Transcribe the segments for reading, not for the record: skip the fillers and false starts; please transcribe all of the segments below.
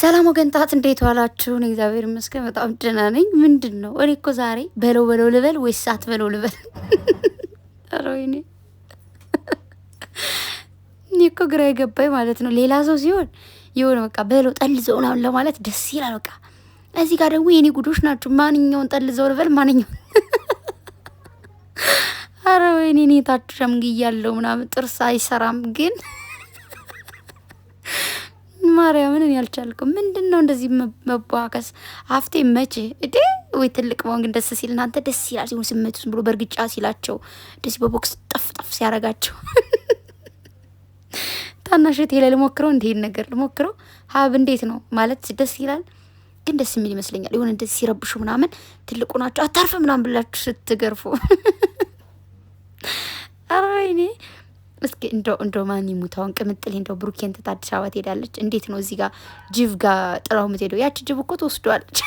ሰላም ወገንታት እንዴት ዋላችሁ? እኔ እግዚአብሔር ይመስገን በጣም ደህና ነኝ። ምንድን ነው እኔ እኮ ዛሬ በለው ልበል ወይስ አትበለው ልበል? ኧረ ወይኔ እኔ እኮ ግራ የገባኝ ማለት ነው። ሌላ ሰው ሲሆን የሆነ በቃ በለው ጠልዘው ምናምን ለማለት ደስ ይላል። በቃ እዚህ ጋር ደግሞ የኔ ጉዶች ናችሁ። ማንኛውን ጠልዘው ልበል? ማንኛውን ኧረ ወይኔ እኔ ታች ሸምግያለሁ ምናምን ጥርስ አይሰራም ግን ማርያምን እኔ አልቻልኩም። ምንድን ነው እንደዚህ መቧከስ? አፍቴ መቼ እዴ ወይ ትልቅ መሆን ግን ደስ ሲል እናንተ ደስ ይላል። ሲሆን ስሜቱ ዝም ብሎ በእርግጫ ሲላቸው ደስ በቦክስ ጠፍ ሲያረጋቸው ታናሽቴ ላይ ልሞክረው እንዴ ነገር ልሞክረው። ሀብ እንዴት ነው ማለት ደስ ይላል ግን ደስ የሚል ይመስለኛል። የሆነ እንደዚህ ሲረብሹ ምናምን ትልቁ ናቸው አታርፍ ምናምን ብላችሁ ስትገርፉ ኧረ ወይኔ እስኪ እንደው ማን ይሙታውን ቅምጥሌ እንደው ብሩኬን ትታ አዲስ አበባ ትሄዳለች። እንዴት ነው እዚህ ጋር ጅብ ጋር ጥላው የምትሄደው? ያቺ ጅብ እኮ ትወስዷለች።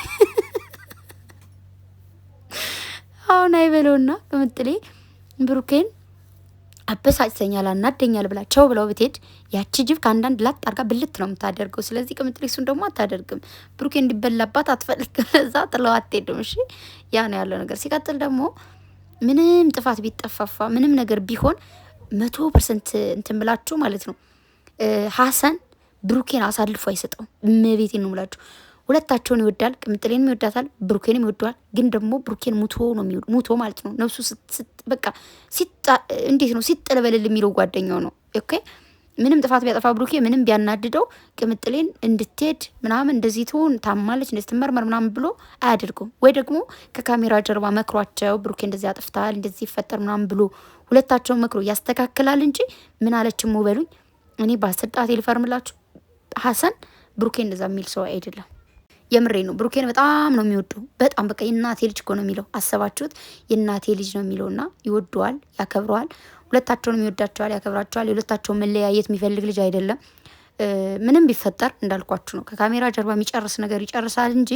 አሁን አይበለውና ቅምጥሌ ብሩኬን አበሳጭተኛል አናደኛል ብላ ቸው ብለው ብትሄድ ያቺ ጅብ ከአንዳንድ ላጥ አርጋ ብልት ነው የምታደርገው። ስለዚህ ቅምጥሌ እሱን ደግሞ አታደርግም። ብሩኬ እንዲበላባት አትፈልግም። እዛ ጥለው አትሄድም። እሺ ያ ነው ያለው ነገር። ሲቀጥል ደግሞ ምንም ጥፋት ቢጠፋፋ ምንም ነገር ቢሆን 100% እንትን ብላችሁ ማለት ነው ሀሰን ብሩኬን አሳልፎ አይሰጠውም። እመቤቴን ነው የምላችሁ። ሁለታቸውን ይወዳል። ቅምጥሌንም ይወዳታል፣ ብሩኬንም ይወደዋል። ግን ደግሞ ብሩኬን ሙቶ ማለት ነው ነፍሱ በቃ እንዴት ነው ሲጥለበልል የሚለው ጓደኛው ነው። ኦኬ ምንም ጥፋት ቢያጠፋ ብሩኬ ምንም ቢያናድደው ቅምጥሌን እንድትሄድ ምናምን እንደዚህ ትሆን ታማለች እንደዚህ ትመርመር ምናምን ብሎ አያደርገውም። ወይ ደግሞ ከካሜራ ጀርባ መክሯቸው ብሩኬ እንደዚህ አጥፍታል እንደዚህ ይፈጠር ምናምን ብሎ ሁለታቸውን መክሮ ያስተካክላል እንጂ ምን አለችም በሉኝ። እኔ በአስርጣቴ ልፈርምላችሁ ሀሰን ብሩኬ እንደዛ የሚል ሰው አይደለም። የምሬ ነው። ብሩኬን በጣም ነው የሚወደው። በጣም በቃ የእናቴ ልጅ እኮ ነው የሚለው። አሰባችሁት? የእናቴ ልጅ ነው የሚለውና ይወደዋል፣ ያከብረዋል። ሁለታቸውንም ይወዳቸዋል፣ ያከብራቸዋል። የሁለታቸውን መለያየት የሚፈልግ ልጅ አይደለም። ምንም ቢፈጠር እንዳልኳችሁ ነው። ከካሜራ ጀርባ የሚጨርስ ነገር ይጨርሳል እንጂ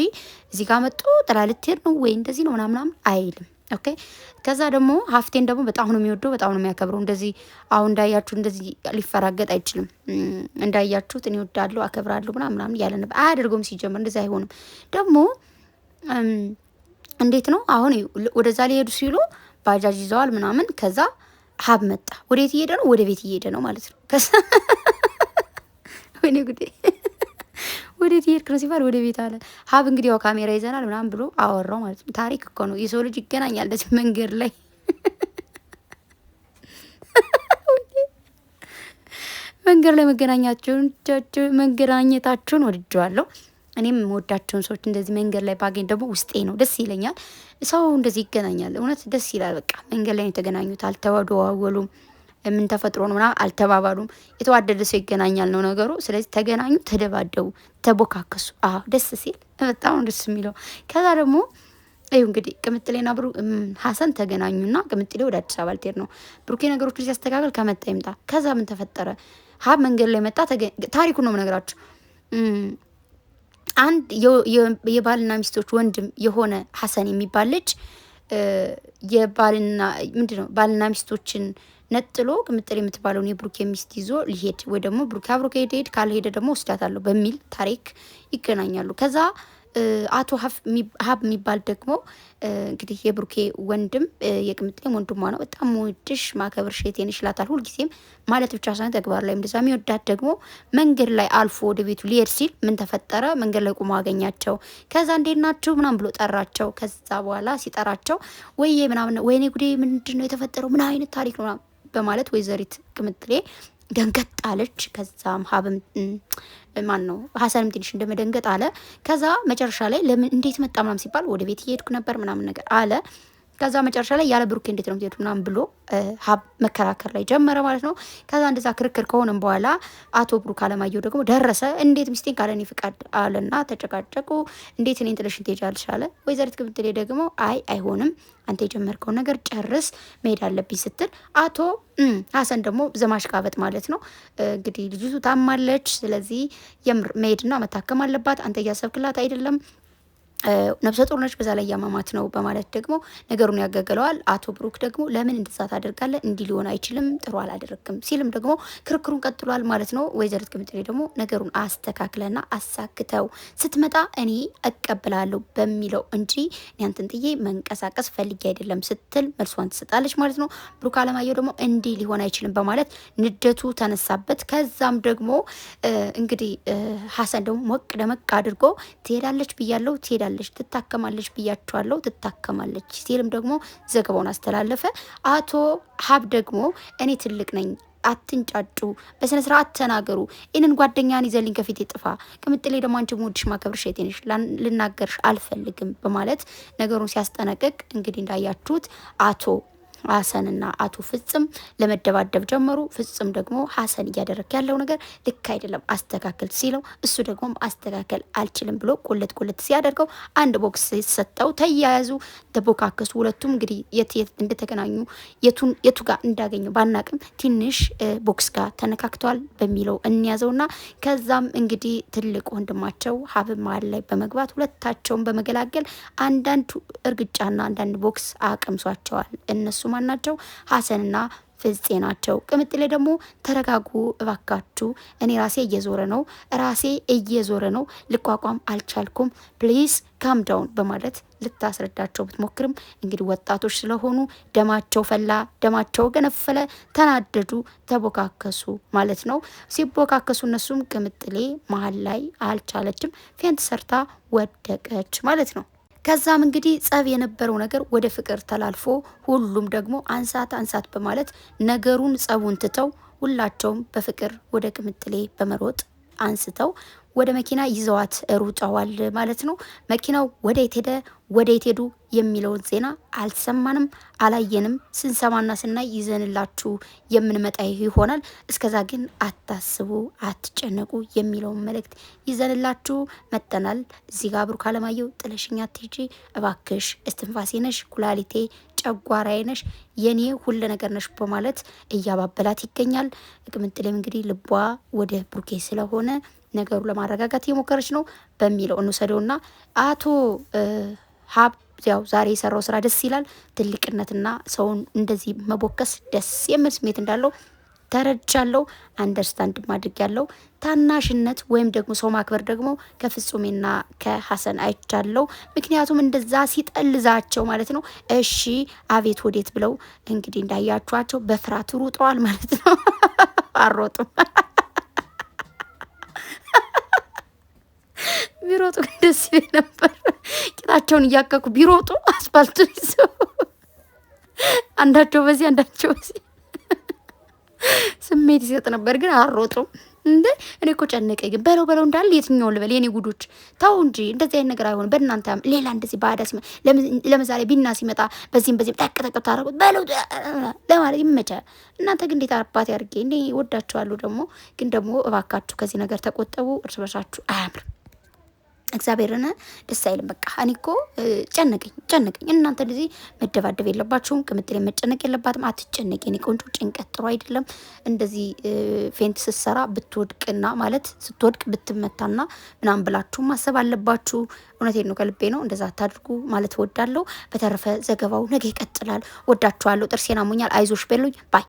እዚህ ጋር መጡ ጥላ ልትሄድ ነው ወይ እንደዚህ ነው ምናምን አይልም። ኦኬ ከዛ ደግሞ ሀፍቴን ደግሞ በጣም ነው የሚወደው፣ በጣም ነው የሚያከብረው። እንደዚህ አሁን እንዳያችሁ እንደዚህ ሊፈራገጥ አይችልም። እንዳያችሁት እኔ እወዳለሁ አከብራለሁ ምናምን ያለ ነበር። አያደርገውም ሲጀመር እንደዚህ አይሆንም። ደግሞ እንዴት ነው አሁን ወደዛ ሊሄዱ ሲሉ ባጃጅ ይዘዋል ምናምን። ከዛ ሀብ መጣ። ወዴት እየሄደ ነው? ወደ ቤት እየሄደ ነው ማለት ነው። ከዛ ወይኔ ጉዴ ወዴት እየሄድክ ነው ሲባል ወደ ቤት አለ። ሀብ እንግዲህ ያው ካሜራ ይዘናል ምናምን ብሎ አወራው ማለት ነው። ታሪክ እኮ ነው። የሰው ልጅ ይገናኛል እንደዚህ መንገድ ላይ መንገድ ላይ መገናኘታችሁን ወድጀዋለሁ። እኔም የምወዳቸውን ሰዎች እንደዚህ መንገድ ላይ ባገኝ ደግሞ ውስጤ ነው ደስ ይለኛል። ሰው እንደዚህ ይገናኛል። እውነት ደስ ይላል። በቃ መንገድ ላይ ነው የተገናኙት። አልተዋደዋወሉም። ምን ተፈጥሮ ነው ምናምን አልተባባሉም። የተዋደደ ሰው ይገናኛል ነው ነገሩ። ስለዚህ ተገናኙ፣ ተደባደቡ፣ ተቦካከሱ። አዎ ደስ ሲል በጣም ደስ የሚለው። ከዛ ደግሞ ይኸው እንግዲህ ቅምጥሌና ሀሰን ተገናኙና ቅምጥሌ ወደ አዲስ አበባ ልትሄድ ነው። ብሩኬ ነገሮችን ሲያስተካከል ከመጣ ይምጣ። ከዛ ምን ተፈጠረ? ሀብ መንገድ ላይ መጣ። ታሪኩን ነው የምነግራችሁ። አንድ የባልና ሚስቶች ወንድም የሆነ ሀሰን የሚባል ልጅ የባልና ምንድነው ባልና ሚስቶችን ነጥሎ ቅምጥሌ የምትባለውን የብሩኬ ሚስት ይዞ ሊሄድ ወይ ደግሞ ብሩኬ አብሮ ከሄድ ካልሄደ ደግሞ ወስዳታለሁ በሚል ታሪክ ይገናኛሉ። ከዛ አቶ ሀብ የሚባል ደግሞ እንግዲህ የብሩኬ ወንድም የቅምጥሌም ወንድሟ ነው። በጣም ወድሽ ማከብር ሼቴን ይችላታል ሁልጊዜም ማለት ብቻ ሳይሆን ተግባር ላይ እንደዛ የሚወዳት ደግሞ መንገድ ላይ አልፎ ወደ ቤቱ ሊሄድ ሲል ምን ተፈጠረ? መንገድ ላይ ቁሞ አገኛቸው። ከዛ እንዴት ናችሁ ምናምን ብሎ ጠራቸው። ከዛ በኋላ ሲጠራቸው ወይዬ ምናምን ወይኔ ጉዴ ምንድን ነው የተፈጠረው? ምን አይነት ታሪክ ነው በማለት ወይዘሪት ቅምጥሌ ደንገጥ አለች። ከዛም ሀብም ማን ነው ሀሰንም ትንሽ እንደመደንገጥ አለ። ከዛ መጨረሻ ላይ ለምን እንዴት መጣ ምናምን ሲባል ወደ ቤት እየሄድኩ ነበር ምናምን ነገር አለ። ከዛ መጨረሻ ላይ ያለ ብሩኬ እንዴት ነው የምትሄዱ ምናምን ብሎ ሀብ መከራከር ላይ ጀመረ ማለት ነው። ከዛ እንደዛ ክርክር ከሆነም በኋላ አቶ ብሩክ አለማየሁ ደግሞ ደረሰ። እንዴት ሚስቴን ካለ እኔ ፍቃድ አለና ተጨቃጨቁ። እንዴት እኔን ጥለሽኝ ትሄጃለሽ አለ። ወይዘሪት ቅምጥሌ ደግሞ አይሆንም አንተ የጀመርከውን ነገር ጨርስ መሄድ አለብኝ ስትል አቶ ሀሰን ደግሞ ዘማሽቃበጥ ማለት ነው እንግዲህ ልጅቱ ታማለች፣ ስለዚህ የምር መሄድና መታከም አለባት፣ አንተ እያሰብክላት አይደለም ነፍሰ ጡር ነች፣ በዛ ላይ ያማማት ነው በማለት ደግሞ ነገሩን ያገገለዋል። አቶ ብሩክ ደግሞ ለምን እንደዛ ታደርጋለህ? እንዲህ ሊሆን አይችልም፣ ጥሩ አላደረግም ሲልም ደግሞ ክርክሩን ቀጥሏል ማለት ነው። ወይዘሪት ቅምጥሌ ደግሞ ነገሩን አስተካክለና አሳክተው ስትመጣ እኔ እቀበላለሁ በሚለው እንጂ ያንተን ጥዬ መንቀሳቀስ ፈልጌ አይደለም ስትል መልሷን ትሰጣለች ማለት ነው። ብሩክ አለማየሁ ደግሞ እንዲህ ሊሆን አይችልም በማለት ንደቱ ተነሳበት። ከዛም ደግሞ እንግዲህ ሀሰን ደግሞ ሞቅ ደመቅ አድርጎ ትሄዳለች ብያለሁ፣ ትሄዳለች፣ ትታከማለች ብያቸዋለሁ፣ ትታከማለች ሲልም ደግሞ ዘገባውን አስተላለፈ። አቶ ሀብ ደግሞ እኔ ትልቅ ነኝ፣ አትንጫጩ፣ በስነ ስርዓት ተናገሩ፣ ይህንን ጓደኛን ይዘልኝ ከፊት ጥፋ፣ ቅምጥሌ ደግሞ አንቺ ሙድሽ ማከብርሽ የቴንሽ ልናገርሽ አልፈልግም በማለት ነገሩን ሲያስጠነቅቅ እንግዲህ እንዳያችሁት አቶ ሀሰንና አቶ ፍጽም ለመደባደብ ጀመሩ። ፍጽም ደግሞ ሀሰን እያደረግ ያለው ነገር ልክ አይደለም አስተካከል ሲለው እሱ ደግሞ አስተካከል አልችልም ብሎ ቁልት ቁልት ሲያደርገው አንድ ቦክስ ሰጠው። ተያያዙ፣ ተቦካከሱ። ሁለቱም እንግዲህ የት እንደተገናኙ የቱ ጋር እንዳገኘው ባናቅም ትንሽ ቦክስ ጋር ተነካክተዋል በሚለው እንያዘውና ከዛም እንግዲህ ትልቅ ወንድማቸው ሀብ መሀል ላይ በመግባት ሁለታቸውን በመገላገል አንዳንድ እርግጫና አንዳንድ ቦክስ አቀምሷቸዋል። እነሱ ማን ናቸው? ሀሰንና ፍፄ ናቸው። ቅምጥሌ ደግሞ ተረጋጉ እባካችሁ፣ እኔ ራሴ እየዞረ ነው፣ ልቋቋም አልቻልኩም፣ ፕሊዝ ካም ዳውን በማለት ልታስረዳቸው ብትሞክርም እንግዲህ ወጣቶች ስለሆኑ ደማቸው ፈላ፣ ደማቸው ገነፈለ፣ ተናደዱ፣ ተቦካከሱ ማለት ነው። ሲቦካከሱ እነሱም ቅምጥሌ መሀል ላይ አልቻለችም፣ ፌንት ሰርታ ወደቀች ማለት ነው። ከዛም እንግዲህ ጸብ የነበረው ነገር ወደ ፍቅር ተላልፎ ሁሉም ደግሞ አንሳት በማለት ነገሩን ጸቡን ትተው ሁላቸውም በፍቅር ወደ ቅምጥሌ በመሮጥ አንስተው ወደ መኪና ይዘዋት ሩጠዋል ማለት ነው። መኪናው ወዴት ሄደ ወዴት ሄዱ የሚለውን ዜና አልሰማንም አላየንም። ስንሰማና ስናይ ይዘንላችሁ የምንመጣ ይሆናል። እስከዛ ግን አታስቡ፣ አትጨነቁ የሚለውን መልእክት ይዘንላችሁ መጠናል። እዚህ ጋር ብሩክ አለማየሁ ጥለሽኛ አትሂጂ እባክሽ፣ እስትንፋሴ ነሽ፣ ኩላሊቴ ጨጓራዬ ነሽ፣ የኔ ሁሉ ነገር ነሽ በማለት እያባበላት ይገኛል። ቅምጥሌም እንግዲህ ልቧ ወደ ብሩኬ ስለሆነ ነገሩ ለማረጋጋት እየሞከረች ነው በሚለው እንውሰደውና አቶ ሀብ ያው ዛሬ የሰራው ስራ ደስ ይላል። ትልቅነትና ሰውን እንደዚህ መቦከስ ደስ የሚል ስሜት እንዳለው ተረድቻለሁ። አንደርስታንድ ማድረግ ያለው ታናሽነት ወይም ደግሞ ሰው ማክበር ደግሞ ከፍጹሜና ከሀሰን አይቻለው። ምክንያቱም እንደዛ ሲጠልዛቸው ማለት ነው። እሺ አቤት ወዴት ብለው እንግዲህ እንዳያችኋቸው በፍርሃት ሩጠዋል ማለት ነው። አሮጡም ቢሮጡ ደስ ይለኝ ነበር። ቂጣቸውን እያከኩ ቢሮጡ አስፋልቱ ይዘው አንዳቸው በዚህ አንዳቸው በዚህ ስሜት ይሰጥ ነበር። ግን አሮጡም እንዴ! እኔ እኮ ጨነቀኝ። ግን በለው እንዳለ የትኛው ልበል? የኔ ጉዶች ተው እንጂ እንደዚህ አይነት ነገር አይሆንም። በእናንተ ሌላ እንደዚህ ባዳ ሲመጣ ለምሳሌ ቢና ሲመጣ በዚህም ጠቅ ታረጉት በለው ለማለት ይመቻል። እናንተ ግን እንዴት አባቴ አድርጌ እንዴ! ወዳችኋለሁ። ደግሞ ግን ደግሞ እባካችሁ ከዚህ ነገር ተቆጠቡ። እርስ በርሳችሁ አያምርም። እግዚአብሔርን ደስ አይልም። በቃ እኔ እኮ ጨነቀኝ። እናንተ እንደዚህ መደባደብ የለባችሁም። ቅምጥሌ መጨነቅ የለባትም። አትጨነቂ የኔ ቆንጆ። ጭንቀት ጥሩ አይደለም። እንደዚህ ፌንት ስትሰራ ብትወድቅና ማለት ስትወድቅ ብትመታና ምናምን ብላችሁ ማሰብ አለባችሁ። እውነቴን ነው፣ ከልቤ ነው። እንደዛ አታድርጉ ማለት ወዳለሁ። በተረፈ ዘገባው ነገ ይቀጥላል። ወዳችኋለሁ። ጥርሴን አሞኛል። አይዞሽ በሉኝ ባይ